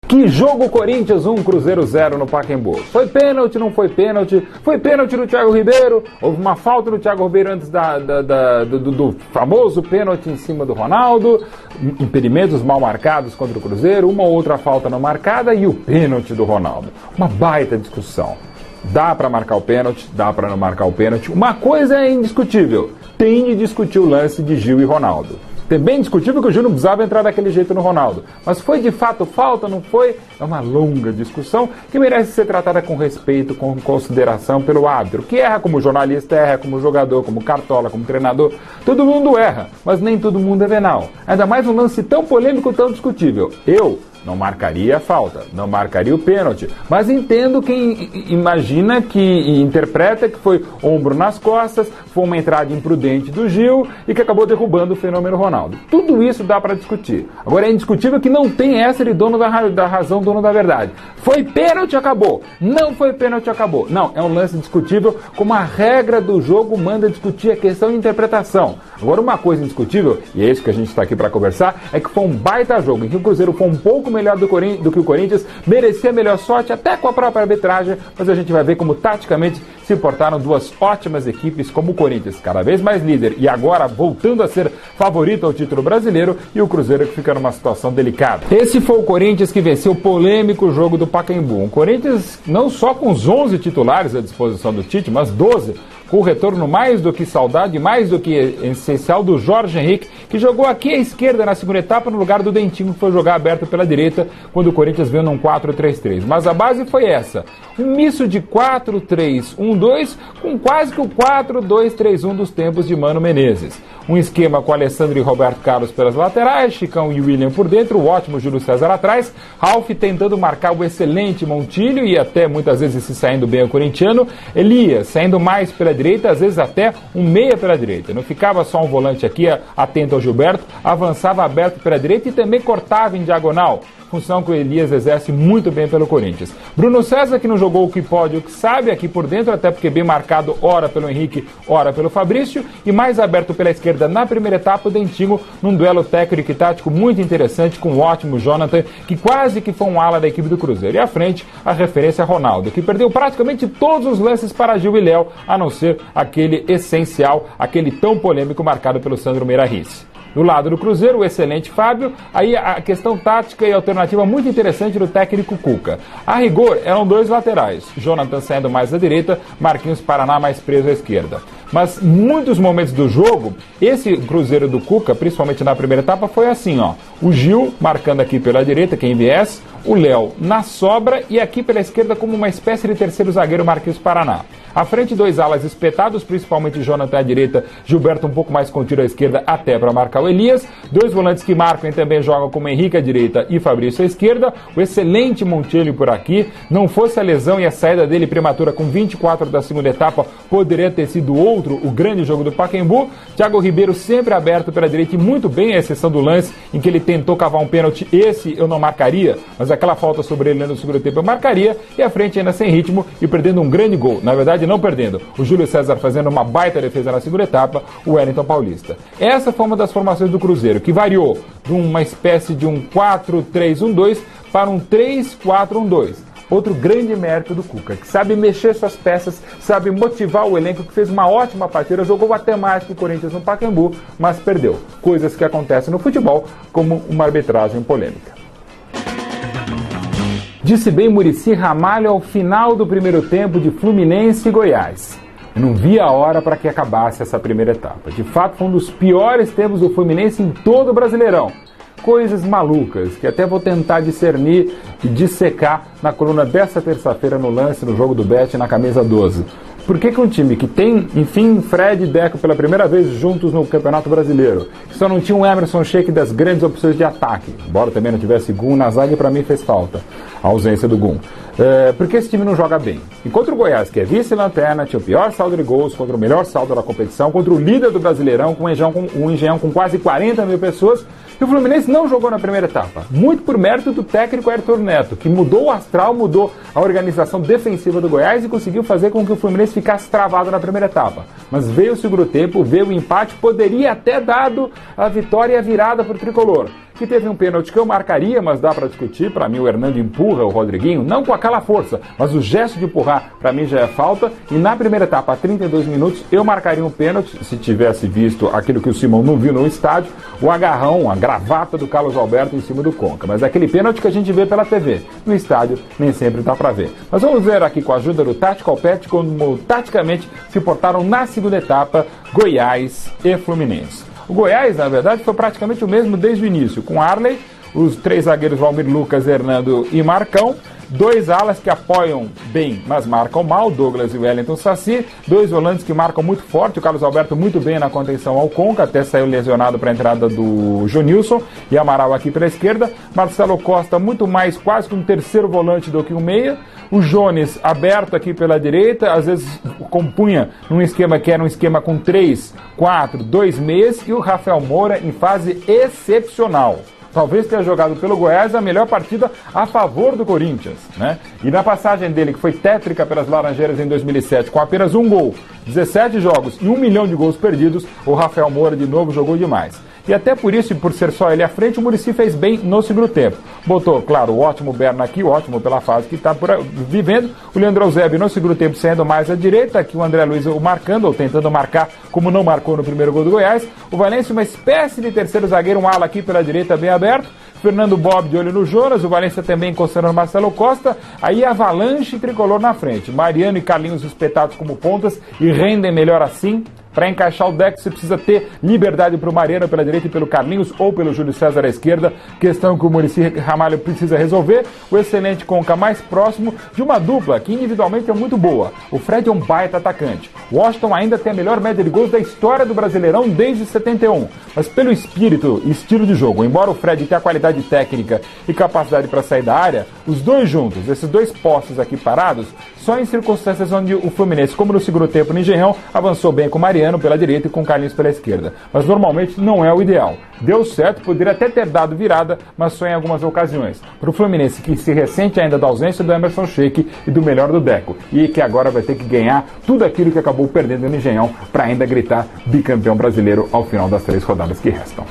Que jogo Corinthians 1, Cruzeiro 0 no Pacaembu. Foi pênalti, não foi pênalti? Foi pênalti no Thiago Ribeiro? Houve uma falta no Thiago Ribeiro antes do famoso pênalti em cima do Ronaldo? Impedimentos mal marcados contra o Cruzeiro? Uma ou outra falta não marcada e o pênalti do Ronaldo. Uma baita discussão. Dá para marcar o pênalti? Dá para não marcar o pênalti? Uma coisa é indiscutível. Tem de discutir o lance de Gil e Ronaldo. É bem discutível que o Gil não precisava entrar daquele jeito no Ronaldo. Mas foi de fato falta, não foi? É uma longa discussão que merece ser tratada com respeito, com consideração pelo árbitro, que erra como jornalista, erra como jogador, como cartola, como treinador. Todo mundo erra, mas nem todo mundo é venal. Ainda mais um lance tão polêmico, tão discutível. Eu não marcaria a falta, não marcaria o pênalti, mas entendo quem imagina e interpreta que foi ombro nas costas, foi uma entrada imprudente do Gil e que acabou derrubando o fenômeno Ronaldo. Tudo isso dá para discutir. Agora é indiscutível que não tem essa de dono da razão, dono da verdade. Foi pênalti, acabou. Não foi pênalti, acabou. Não, é um lance discutível, como a regra do jogo manda discutir a questão de interpretação. Agora uma coisa indiscutível, e é isso que a gente está aqui para conversar, é que foi um baita jogo, em que o Cruzeiro foi um pouco melhor do que o Corinthians, merecia melhor sorte até com a própria arbitragem, mas a gente vai ver como taticamente se portaram duas ótimas equipes, como o Corinthians, cada vez mais líder e agora voltando a ser favorito ao título brasileiro, e o Cruzeiro que fica numa situação delicada. Esse foi o Corinthians que venceu o polêmico jogo do Pacaembu. Um Corinthians não só com os 11 titulares à disposição do Tite, mas 12 com o retorno mais do que saudade, mais do que essencial do Jorge Henrique, que jogou aqui à esquerda na segunda etapa no lugar do Dentinho, que foi jogar aberto pela direita quando o Corinthians veio num 4-3-3. Mas a base foi essa, um misto de 4-3-1-2 com quase que o 4-2-3-1 dos tempos de Mano Menezes. Um esquema com Alessandro e Roberto Carlos pelas laterais, Chicão e William por dentro, o ótimo Júlio César atrás, Ralf tentando marcar o excelente Montilho e até muitas vezes se saindo bem o corintiano, Elias saindo mais pela direita, às vezes até um meia pela direita. Não ficava só um volante aqui atento ao Gilberto, avançava aberto pela direita e também cortava em diagonal, função que o Elias exerce muito bem pelo Corinthians. Bruno César, que não jogou o que pode, o que sabe aqui por dentro, até porque bem marcado ora pelo Henrique, ora pelo Fabrício, e mais aberto pela esquerda na primeira etapa o Dentinho, num duelo técnico e tático muito interessante com o ótimo Jonathan, que quase que foi um ala da equipe do Cruzeiro. E à frente, a referência Ronaldo, que perdeu praticamente todos os lances para Gil e Léo, a não ser aquele essencial, aquele tão polêmico marcado pelo Sandro Meira Risse. Do lado do Cruzeiro, o excelente Fábio, aí a questão tática e alternativa muito interessante do técnico Cuca. A rigor, eram dois laterais, Jonathan saindo mais à direita, Marquinhos Paraná mais preso à esquerda. Mas muitos momentos do jogo, esse Cruzeiro do Cuca, principalmente na primeira etapa, foi assim, ó. O Gil marcando aqui pela direita, quem viesse, o Léo na sobra e aqui pela esquerda como uma espécie de terceiro zagueiro Marquinhos Paraná. À frente, dois alas espetados, principalmente Jonathan à direita, Gilberto um pouco mais contido à esquerda até para marcar o Elias. Dois volantes que marcam e também jogam como Henrique à direita e Fabrício à esquerda. O excelente Montilho por aqui. Não fosse a lesão e a saída dele prematura com 24 da segunda etapa, poderia ter sido outro, o grande jogo do Pacaembu. Thiago Ribeiro sempre aberto pela direita e muito bem, à exceção do lance em que ele tentou cavar um pênalti. Esse eu não marcaria, mas aquela falta sobre ele no segundo tempo eu marcaria. E à frente ainda sem ritmo e perdendo um grande gol. Na verdade, não perdendo. O Júlio César fazendo uma baita defesa na segunda etapa, o Wellington Paulista. Essa foi uma das formações do Cruzeiro, que variou de uma espécie de um 4-3-1-2 para um 3-4-1-2. Outro grande mérito do Cuca, que sabe mexer suas peças, sabe motivar o elenco, que fez uma ótima partida, jogou até mais que o Corinthians no Pacaembu, mas perdeu. Coisas que acontecem no futebol, como uma arbitragem polêmica. Disse bem Muricy Ramalho ao final do primeiro tempo de Fluminense e Goiás. Eu não vi a hora para que acabasse essa primeira etapa. De fato, foi um dos piores tempos do Fluminense em todo o Brasileirão. Coisas malucas que até vou tentar discernir e dissecar na coluna dessa terça-feira no lance no jogo do Bet na camisa 12. Por que um time que tem, enfim, Fred e Deco pela primeira vez juntos no Campeonato Brasileiro, que só não tinha um Emerson Sheik das grandes opções de ataque, embora também não tivesse Gum na zaga e para mim fez falta a ausência do Gum. Por que esse time não joga bem? E contra o Goiás, que é vice-lanterna, tinha o pior saldo de gols, contra o melhor saldo da competição, contra o líder do Brasileirão, com um Engenhão com quase 40 mil pessoas, e o Fluminense não jogou na primeira etapa. Muito por mérito do técnico Arthur Neto, que mudou o astral, mudou a organização defensiva do Goiás e conseguiu fazer com que o Fluminense ficasse travado na primeira etapa. Mas veio o segundo tempo, veio o empate, poderia até dado a vitória e a virada para o Tricolor, que teve um pênalti que eu marcaria, mas dá para discutir. Para mim o Hernando empurra o Rodriguinho, não com aquela força, mas o gesto de empurrar para mim já é falta. E na primeira etapa, a 32 minutos, eu marcaria um pênalti, se tivesse visto aquilo que o Simão não viu no estádio, o agarrão, a gravata do Carlos Alberto em cima do Conca. Mas é aquele pênalti que a gente vê pela TV. No estádio nem sempre dá para ver. Mas vamos ver aqui com a ajuda do Tactical Pet como taticamente se portaram na segunda etapa Goiás e Fluminense. O Goiás, na verdade, foi praticamente o mesmo desde o início, com Arley, os três zagueiros Valmir, Lucas, Hernando e Marcão, dois alas que apoiam bem, mas marcam mal, Douglas e Wellington Saci, dois volantes que marcam muito forte, o Carlos Alberto muito bem na contenção ao Conca, até saiu lesionado para a entrada do Jonilson, e Amaral aqui pela esquerda, Marcelo Costa muito mais quase que um terceiro volante do que um meia, o Jones aberto aqui pela direita, às vezes compunha num esquema que era um esquema com 3, 4, 2 meias, e o Rafael Moura em fase excepcional. Talvez tenha jogado pelo Goiás a melhor partida a favor do Corinthians, né? E na passagem dele, que foi tétrica pelas Laranjeiras em 2007, com apenas um gol, 17 jogos e 1 milhão de gols perdidos, o Rafael Moura de novo jogou demais. E até por isso, e por ser só ele à frente, o Muricy fez bem no segundo tempo. Botou, claro, o ótimo Berna aqui, ótimo pela fase que está vivendo. O Leandro Eusébio no segundo tempo saindo mais à direita. Aqui o André Luiz marcando, ou tentando marcar, como não marcou no primeiro gol do Goiás. O Valência, uma espécie de terceiro zagueiro, um ala aqui pela direita bem aberto. Fernando Bob de olho no Jonas, o Valência também encostando no Marcelo Costa. Aí Avalanche e Tricolor na frente. Mariano e Carlinhos espetados como pontas e rendem melhor assim. Para encaixar o deck, você precisa ter liberdade para o Mariano pela direita e pelo Carlinhos ou pelo Júlio César à esquerda, questão que o Muricy Ramalho precisa resolver. O excelente Conca mais próximo de uma dupla que individualmente é muito boa. O Fred é um baita atacante. O Washington ainda tem a melhor média de gols da história do Brasileirão desde 71, mas pelo espírito e estilo de jogo, embora o Fred tenha qualidade técnica e capacidade para sair da área, os dois juntos, esses dois postos aqui parados, só em circunstâncias onde o Fluminense, como no segundo tempo no Engenhão, avançou bem com o Mariano pela direita e com o Carlinhos pela esquerda. Mas normalmente não é o ideal. Deu certo, poderia até ter dado virada, mas só em algumas ocasiões. Para o Fluminense, que se ressente ainda da ausência do Emerson Sheik e do melhor do Deco, e que agora vai ter que ganhar tudo aquilo que acabou perdendo no Engenhão para ainda gritar bicampeão brasileiro ao final das 3 rodadas que restam.